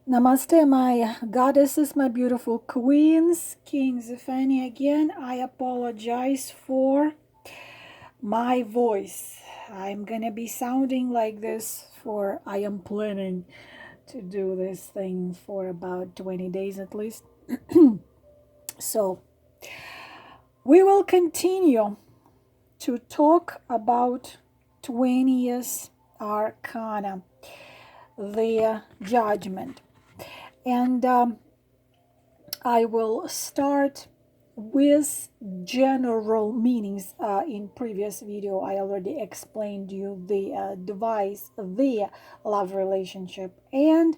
Namaste, my goddesses, my beautiful queens, King Zephany again. I apologize for my voice. I'm gonna be sounding like this for, I am planning to do this thing for about 20 days at least. So, we will continue to talk about 20th Arcana, the judgment. And I will start with general meanings. In previous video I already explained you the device, the love relationship, and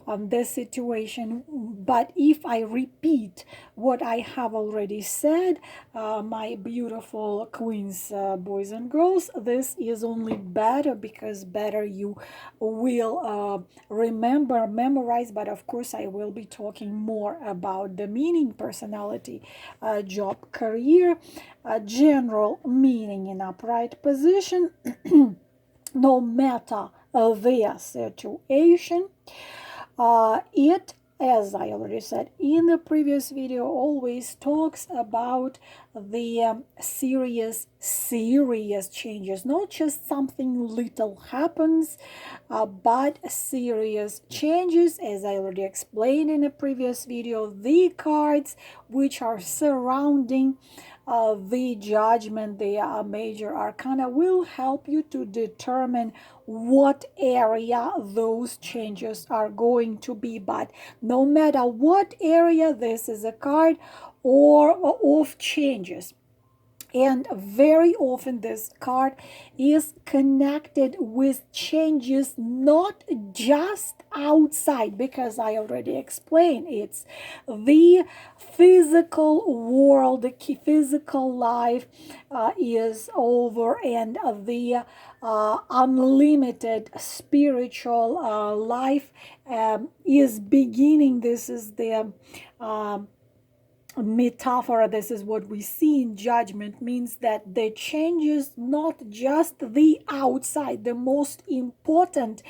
the situation. But if I repeat what I have already said, my beautiful queens, boys and girls, this is only better, because better you will remember, memorize. But of course I will be talking more about the meaning, personality, job, career, general meaning in upright position. No matter their situation, it, as I already said in the previous video, always talks about the serious changes, not just something little happens, but serious changes. As I already explained in a previous video, the cards which are surrounding the judgment, the major arcana, will help you to determine what area those changes are going to be. But no matter what area, this is a card or of changes. And very often this card is connected with changes not just outside, because I already explained it's the physical world, the physical life is over, and the unlimited spiritual life is beginning. This is the metaphor. This is what we see in judgment, means that the changes not just the outside, the most important,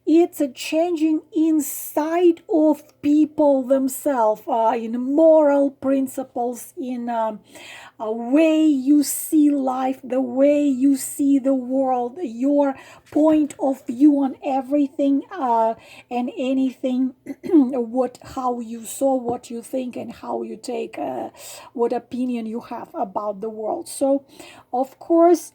it's a changing inside of people themselves, in moral principles, in a way you see life, the way you see the world, your point of view on everything and anything. How you saw, what you think, and how you take, what opinion you have about the world. So of course,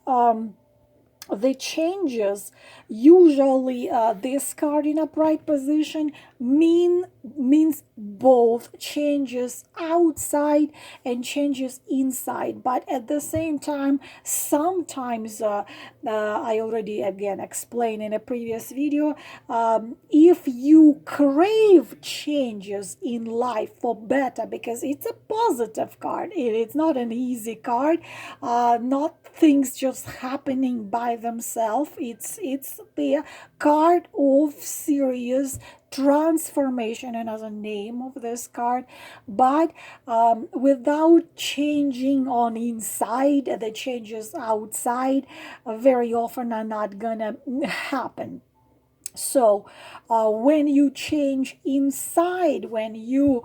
the changes, usually this card in upright position means both changes outside and changes inside. But at the same time, sometimes I already again explained in a previous video, if you crave changes in life for better, because it's a positive card, it's not an easy card, not things just happening by themselves. It's the card of serious transformation, another name of this card. But without changing on inside, the changes outside very often are not gonna happen. So when you change inside, when you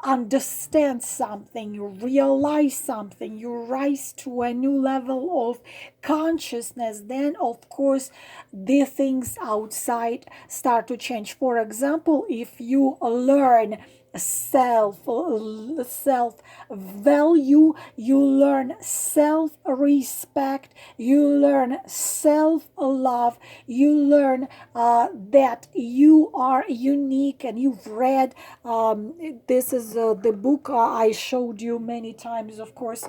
understand something, you realize something, you rise to a new level of consciousness, then of course the things outside start to change. For example, if you learn self value, you learn self respect, you learn self love, you learn that you are unique. And you've read, this is the book I showed you many times, of course.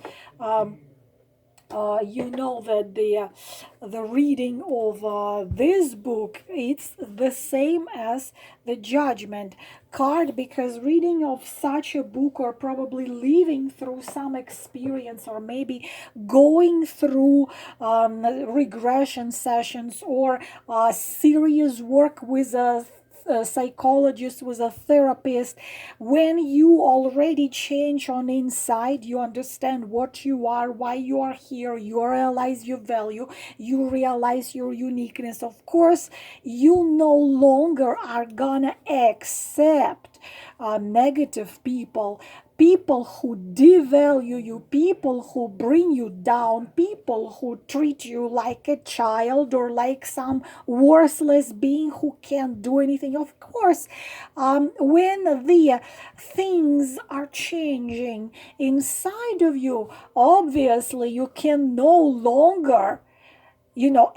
You know that the reading of this book, it's the same as the judgment card, because reading of such a book, or probably living through some experience, or maybe going through regression sessions, or serious work with a a psychologist, with a therapist. When you already change on inside, you understand what you are, why you are here, you realize your value, you realize your uniqueness. Of course, you no longer are gonna accept negative people, people who devalue you, people who bring you down, people who treat you like a child or like some worthless being who can't do anything. Of course, when the things are changing inside of you, obviously you can no longer,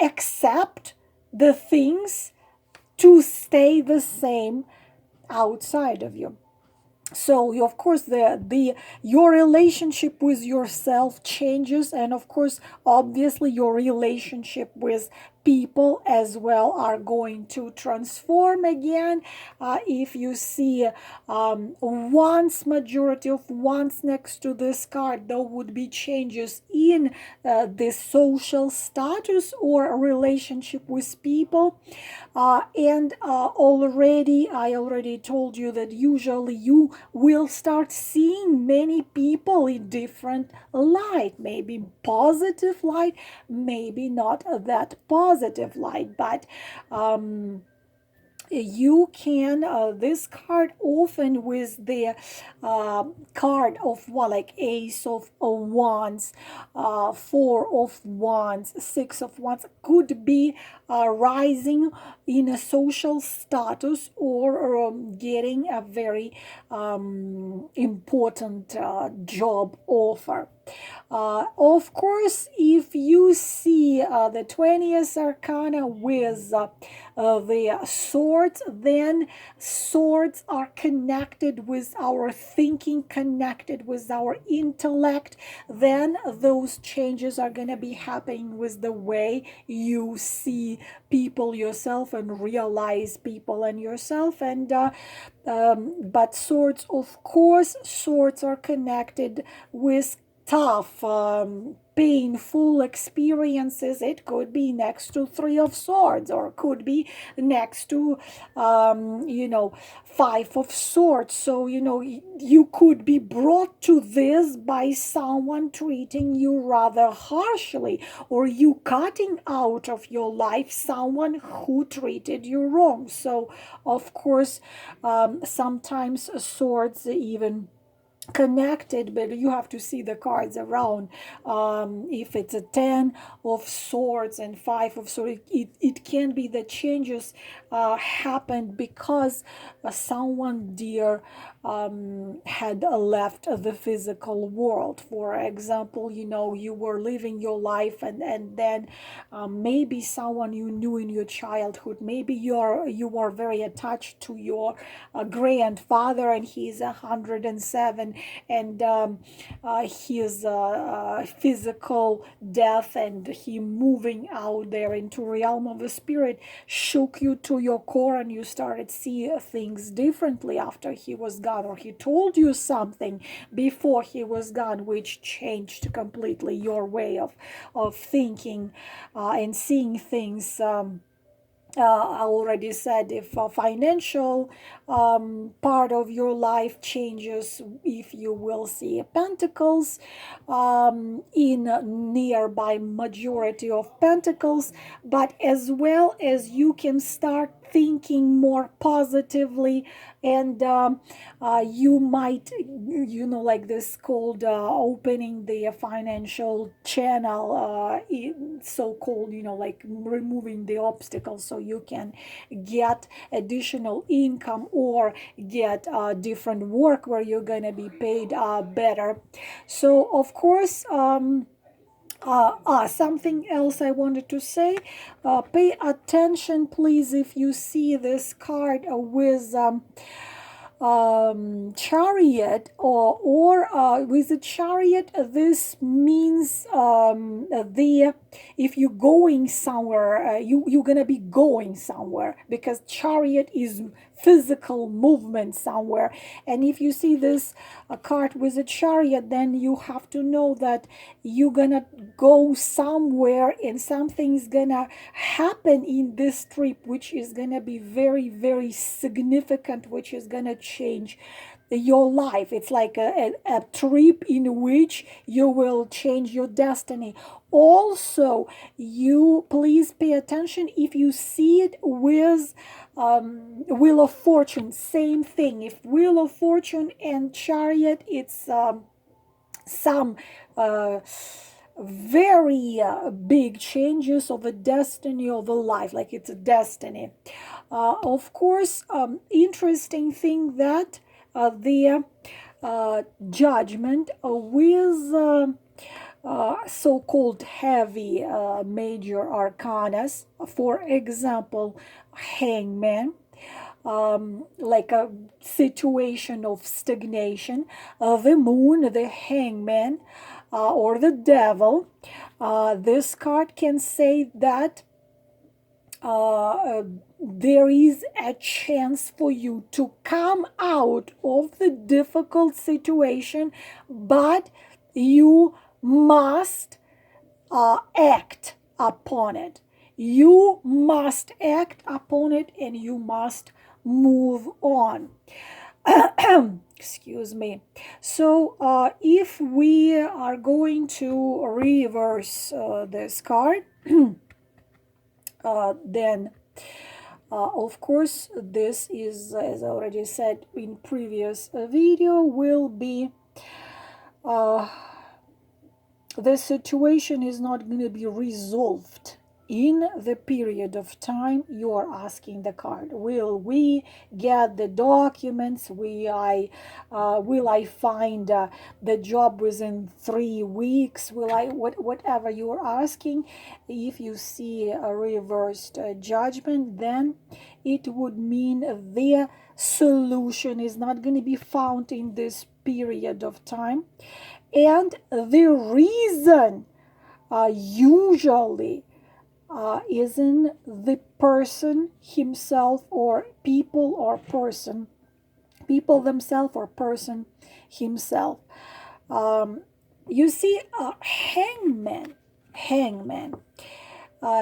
accept the things to stay the same outside of you. So of course the your relationship with yourself changes, and of course obviously your relationship with people as well are going to transform again. If you see once, majority of once next to this card, there would be changes in the social status or relationship with people. And already I already told you that usually you will start seeing many people in different light, maybe positive light, maybe not that positive light, but you can this card often with the card of like ace of wands, four of wands, six of wands, could be rising in a social status, or getting a very important job offer. Of course, if you see the 20th arcana with the swords, then swords are connected with our thinking, connected with our intellect. Then those changes are going to be happening with the way you see people, yourself, and realize people and yourself. And but swords, of course, swords are connected with tough, painful experiences. It could be next to three of swords, or could be next to five of swords. So you could be brought to this by someone treating you rather harshly, or you cutting out of your life someone who treated you wrong. So of course, sometimes swords even connected, but you have to see the cards around. If it's a 10 of swords and 5 of swords, it can be the changes happened because someone dear had left the physical world. For example, you were living your life, and then maybe someone you knew in your childhood, maybe you were very attached to your grandfather, and he's 107, and his physical death and he moving out there into realm of the spirit shook you to your core, and you started see things differently after he was gone, or he told you something before he was gone which changed completely your way of thinking and seeing things. I already said, if a financial part of your life changes, if you will see pentacles in nearby majority of pentacles, but as well as you can start thinking more positively, and you might, like this called opening the financial channel, so-called, like removing the obstacles, so you can get additional income or get different work where you're gonna be paid better. So of course, something else I wanted to say, pay attention please if you see this card with chariot, or with a chariot, this means the if you're going somewhere, you're gonna be going somewhere, because chariot is physical movement somewhere. And if you see this cart with a chariot, then you have to know that you're gonna go somewhere and something's gonna happen in this trip which is gonna be very, very significant, which is gonna change your life. It's like a trip in which you will change your destiny. Also, you please pay attention if you see it with Wheel of Fortune, same thing. If Wheel of Fortune and Chariot, it's some very big changes of a destiny of a life, like it's a destiny. Of course, interesting thing that the judgment with so-called heavy major arcanas, for example, hangman, like a situation of stagnation, the moon, the hangman, or the devil. This card can say that there is a chance for you to come out of the difficult situation, but you must act upon it. You must act upon it, and you must move on. Excuse me. So if we are going to reverse this card, then of course this is, as I already said in previous video, will be the situation is not going to be resolved in the period of time you are asking the card. Will we get the documents? Will I find the job within 3 weeks? Will I, whatever you are asking? If you see a reversed judgment, then it would mean the solution is not going to be found in this period of time. And the reason usually isn't the person himself, or people, or person, people themselves, or person himself. You see, hangman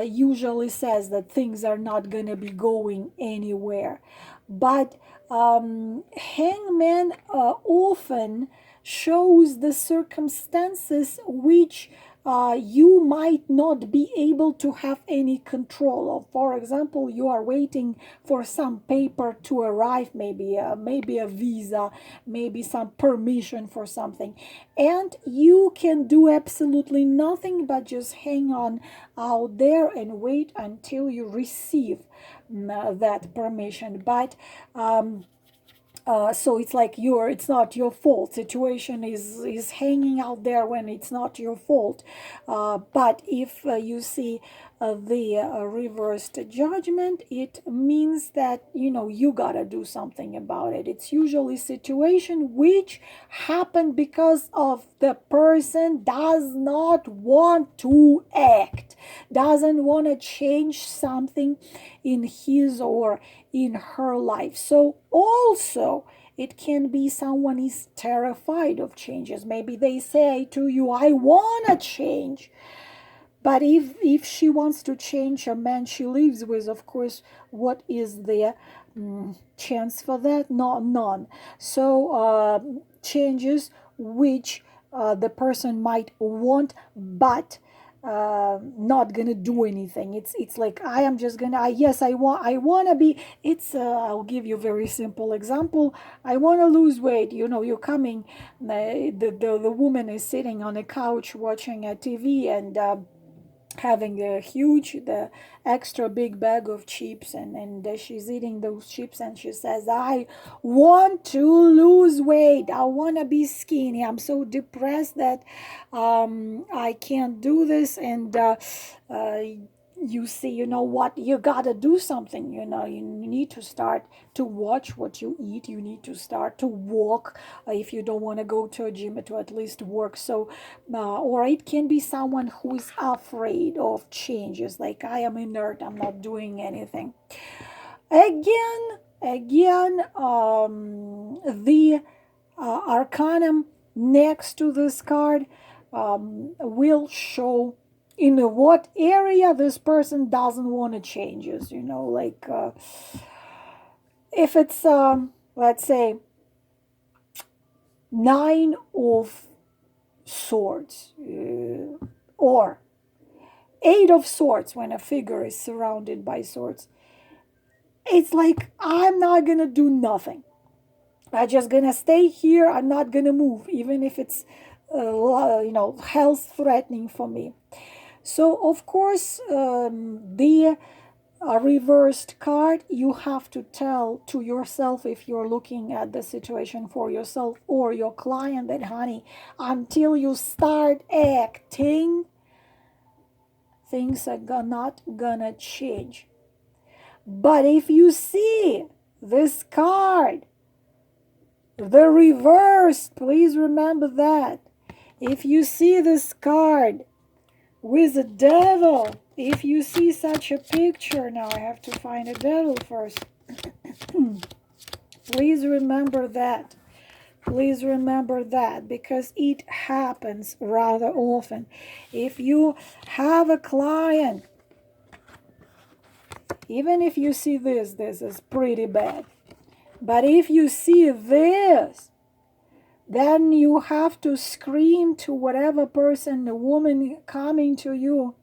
usually says that things are not going to be going anywhere. But hangman often shows the circumstances which you might not be able to have any control of. For example, you are waiting for some paper to arrive, maybe a visa, maybe some permission for something, and you can do absolutely nothing but just hang on out there and wait until you receive that permission. But so it's like it's not your fault. Situation is hanging out there when it's not your fault. But if you see the reversed judgment, it means that you gotta do something about it. It's usually situation which happened because of the person does not want to act, doesn't want to change something in his or in her life. So also it can be someone is terrified of changes. Maybe they say to you, I want to change. But if she wants to change a man she lives with, of course, what is the chance for that? None. So changes which the person might want, but not gonna do anything. It's like I am just gonna yes, I want to be. It's I'll give you a very simple example. I want to lose weight. You're coming, the woman is sitting on a couch watching a TV and having the extra big bag of chips, and she's eating those chips, and she says, I want to lose weight, I want to be skinny, I'm so depressed that I can't do this, and you see, you know what, you gotta do something, you know, you need to start to watch what you eat, you need to start to walk, if you don't want to go to a gym, to at least work. So or it can be someone who is afraid of changes, like I am inert, I'm not doing anything. Again, the arcanum next to this card will show in what area this person doesn't want to changes, you know, like if it's let's say 9 of swords, or 8 of swords, when a figure is surrounded by swords, it's like, I'm not gonna do nothing, I'm just gonna stay here, I'm not gonna move, even if it's you know, health threatening for me. So of course, the reversed card, you have to tell to yourself, if you're looking at the situation for yourself or your client, that honey, until you start acting, things are not gonna change. But if you see this card, the reverse, please remember that. If you see this card with a devil, if you see such a picture, now I have to find a devil first. Please remember that. Please remember that, because it happens rather often. If you have a client, even if you see this is pretty bad. But if you see this, then you have to scream to whatever person, the woman coming to you,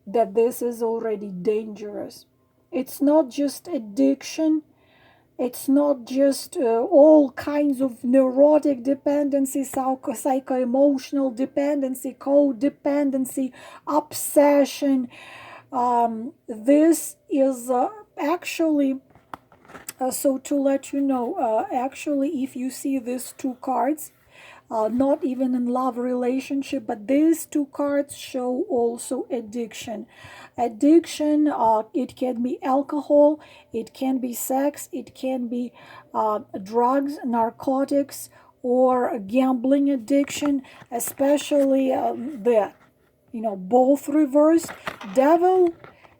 that this is already dangerous. It's not just addiction. It's not just all kinds of neurotic dependency, psycho-emotional dependency, codependency, obsession. This is actually, so to let you know, actually, if you see these 2 cards, not even in love relationship, but these 2 cards show also addiction. Addiction, it can be alcohol, it can be sex, it can be drugs, narcotics, or gambling addiction, especially that, you know, both reversed. Devil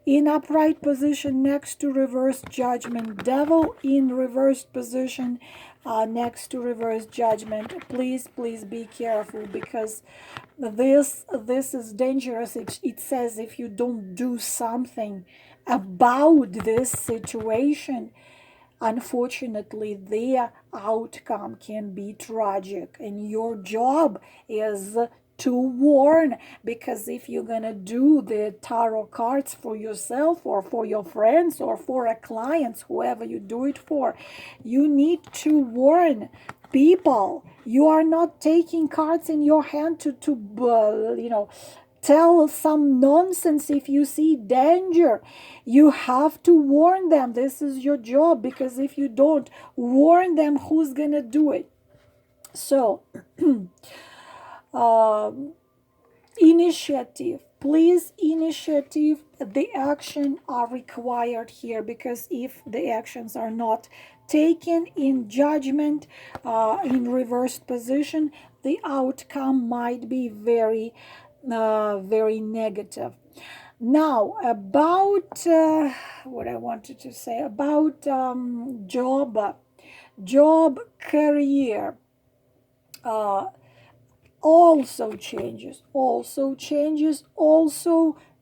in upright position next to reverse judgment, devil in reversed position next to reverse judgment. Please be careful, because this is dangerous. It says if you don't do something about this situation, unfortunately the outcome can be tragic, and your job is to warn. Because if you're gonna do the tarot cards for yourself or for your friends or for a client, whoever you do it for, you need to warn people. You are not taking cards in your hand to you know, tell some nonsense. If you see danger, you have to warn them. This is your job, because if you don't warn them, who's gonna do it? So initiative, please, initiative, the action are required here, because if the actions are not taken in judgment, in reversed position, the outcome might be very negative. Now about what I wanted to say about job, career, also changes. Also,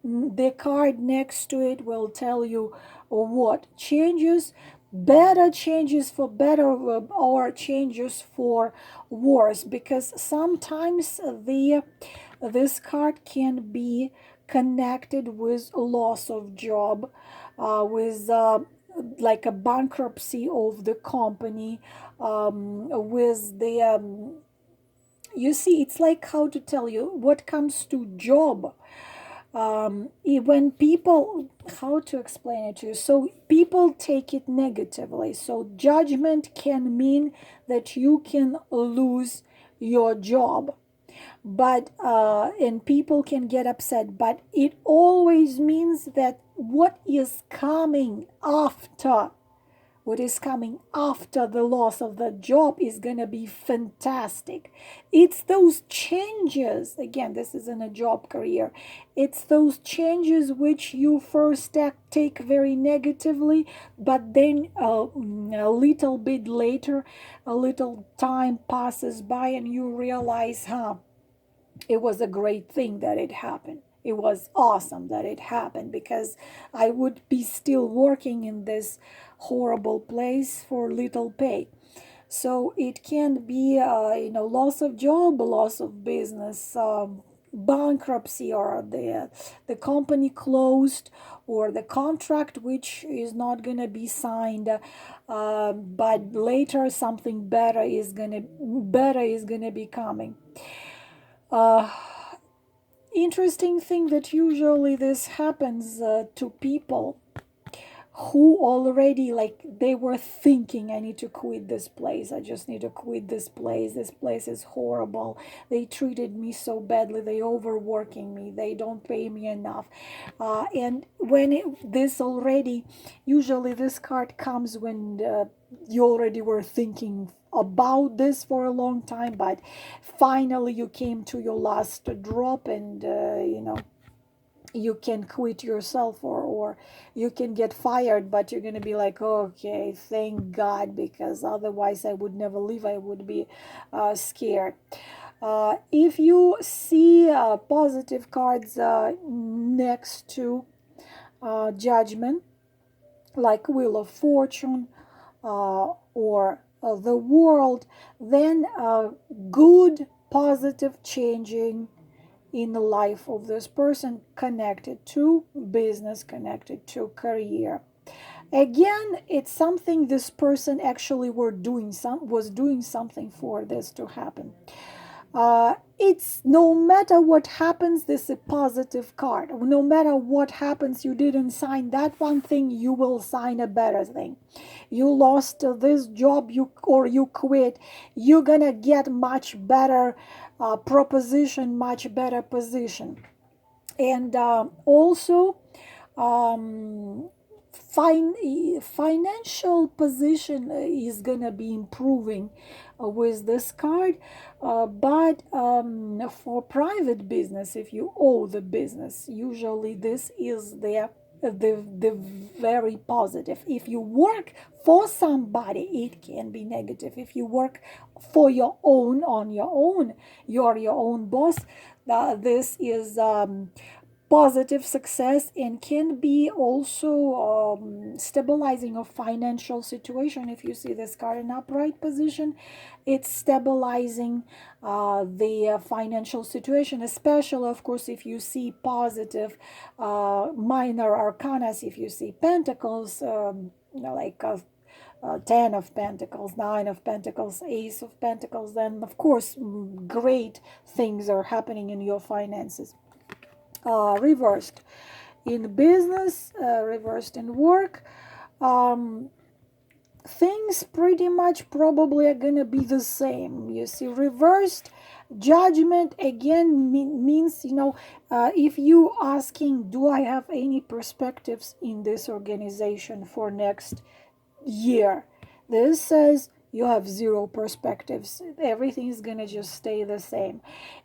the card next to it will tell you what changes: better changes for better, or changes for worse. Because sometimes this card can be connected with loss of job, with like a bankruptcy of the company, with the you see, it's like, how to tell you, what comes to job, when people, how to explain it to you, so people take it negatively. So judgment can mean that you can lose your job. but and people can get upset, but it always means that what is coming after the loss of the job is going to be fantastic. It's those changes, again, this isn't a job career, it's those changes which you first take very negatively, but then a little bit later, a little time passes by and you realize, it was a great thing that it happened. It was awesome that it happened, because I would be still working in this horrible place for little pay. So it can be, loss of job, loss of business, bankruptcy, or the company closed, or the contract which is not going to be signed, but later something better is gonna be coming. Uh, Interesting thing that usually this happens to people who already, like, they were thinking, I need to quit this place, I just need to quit this place is horrible, they treated me so badly, they overworking me, they don't pay me enough, and when this already, usually this card comes when you already were thinking about this for a long time, but finally you came to your last drop, and you can quit yourself, or you can get fired, but you're going to be like, okay, thank God, because otherwise I would never leave, I would be scared. If you see positive cards next to judgment, like Wheel of Fortune, or the World, then good positive changing in the life of this person, connected to business, connected to career. Again, it's something this person actually was doing something for this to happen. It's no matter what happens, this is a positive card. No matter what happens, you didn't sign that one thing, you will sign a better thing. You lost this job, you quit, you're gonna get much better proposition, much better position. And also, um, financial position is gonna be improving with this card, but for private business, if you owe the business, usually this is the very positive. If you work for somebody, it can be negative. If you work for your own, on your own, you're your own boss, this is positive success, and can be also stabilizing of financial situation. If you see this card in upright position, it's stabilizing the financial situation, especially, of course, if you see positive minor arcanas, if you see pentacles, like 10 of Pentacles, 9 of Pentacles, Ace of Pentacles, then of course great things are happening in your finances. Reversed in business, reversed in work, things pretty much probably are gonna be the same. You see, reversed judgment again means, if you asking, do I have any perspectives in this organization for next year, this says you have zero perspectives, everything is gonna just stay the same.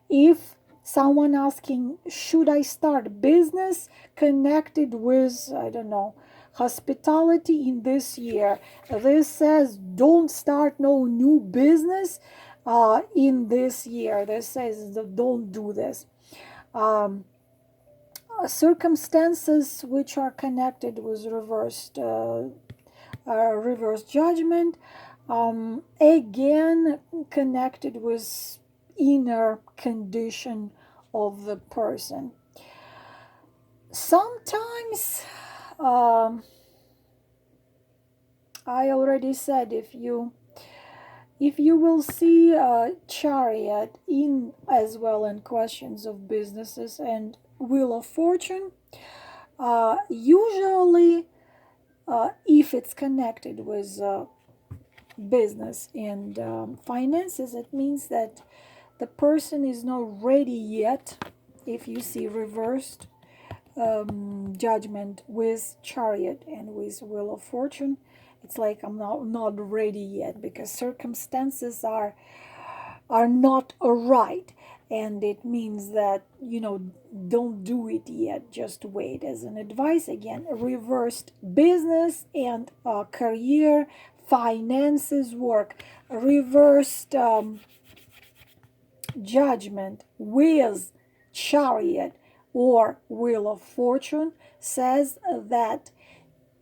If someone asking, should I start business connected with, I don't know, hospitality in this year, this says don't start no new business in this year, this says don't do this. Circumstances which are connected with reverse judgment, again connected with inner condition of the person. Sometimes, I already said, if you will see a Chariot in as well in questions of businesses and Wheel of Fortune, usually if it's connected with business and finances, it means that The person is not ready yet. If you see reversed Judgment with Chariot and with Wheel of Fortune, it's like I'm not ready yet, because circumstances are not right, and it means that, don't do it yet, just wait. As an advice, again, reversed business and career, finances, work. Reversed Judgment with Chariot or Wheel of Fortune says that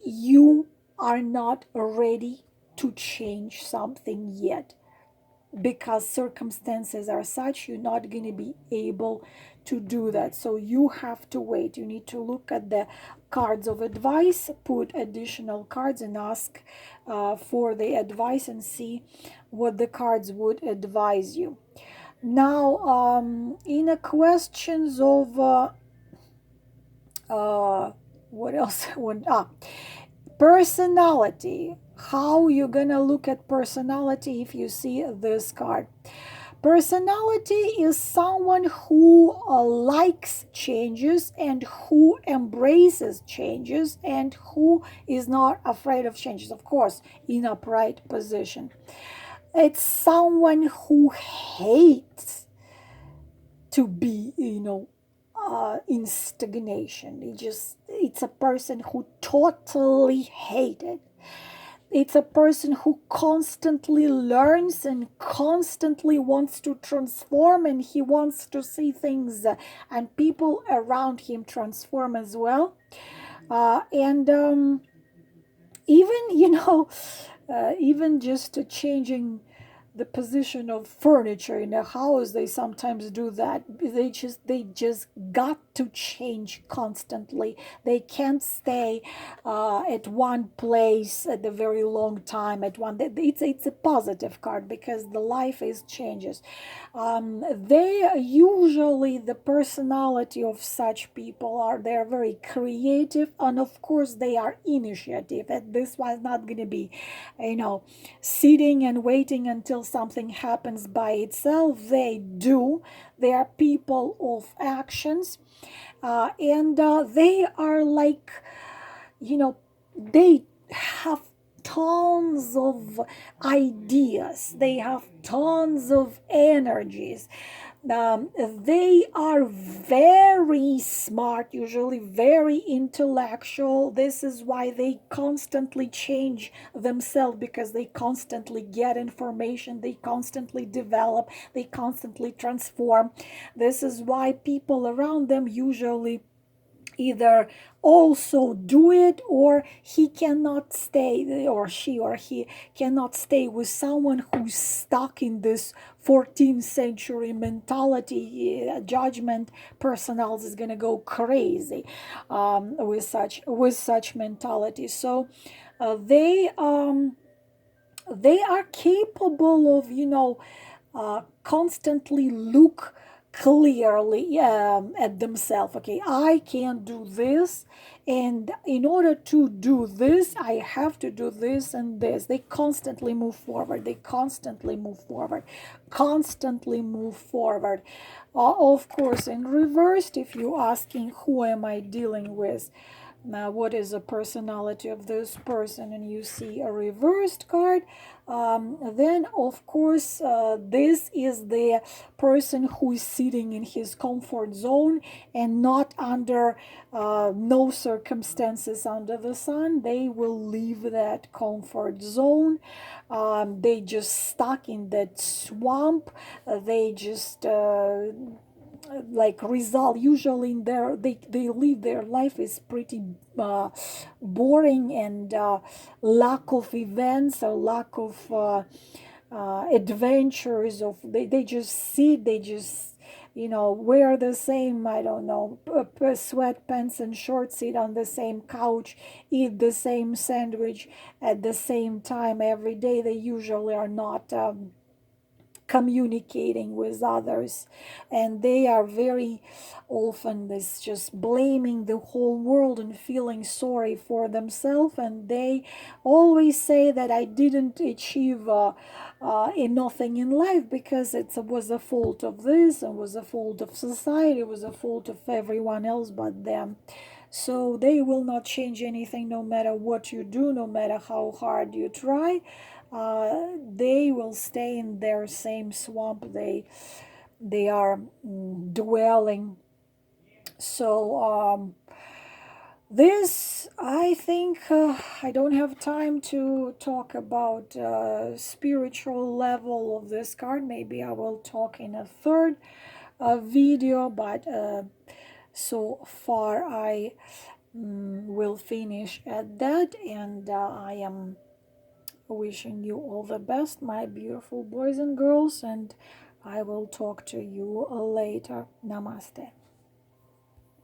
you are not ready to change something yet, because circumstances are such you're not going to be able to do that. So you have to wait. You need to look at the cards of advice, put additional cards, and ask for the advice and see what the cards would advise you. Now, in a questions of what else? Personality. How you gonna look at personality if you see this card? Personality is someone who likes changes and who embraces changes and who is not afraid of changes, of course, in upright position. It's someone who hates to be, in stagnation. It's a person who totally hates it. It's a person who constantly learns and constantly wants to transform, and he wants to see things and people around him transform as well. And even, even just changing the position of furniture in a house, they sometimes do that. They just got to change constantly. They can't stay at one place at a very long time. It's a positive card because the life is changes. They usually, the personality of such people they're very creative, and of course they are initiative. And this was not going to be, sitting and waiting until something happens by itself. They are people of actions, and they are like, they have tons of ideas, they have tons of energies. They are very smart, usually very intellectual. This is why they constantly change themselves, because they constantly get information, they constantly develop, they constantly transform. This is why people around them usually either also do it, or he cannot stay, or she or he cannot stay with someone who's stuck in this 14th century mentality. Judgment personals is going to go crazy with such mentality. So they are capable of constantly look clearly at themselves. Okay, I can do this, and in order to do this I have to do this and this. They constantly move forward, constantly move forward. Of course, in reversed, if you're asking who am I dealing with, now what is the personality of this person, and you see a reversed card, then of course this is the person who is sitting in his comfort zone and not under no circumstances under the sun. They will leave that comfort zone. They just stuck in that swamp. They just like result usually in they live their life is pretty boring, and lack of events, or lack of adventures. They just sit, they just wear the same, I don't know, sweatpants and shorts, sit on the same couch, eat the same sandwich at the same time every day. They usually are not communicating with others, and they are very often this just blaming the whole world and feeling sorry for themselves, and they always say that I didn't achieve nothing in life because it was a fault of this, and was a fault of society, it was a fault of everyone else but them. So they will not change anything no matter what you do, no matter how hard you try. They will stay in their same swamp they are dwelling. So this, I think, I don't have time to talk about spiritual level of this card. Maybe I will talk in a third video, but so far I will finish at that, and I am wishing you all the best, my beautiful boys and girls, and I will talk to you later. Namaste.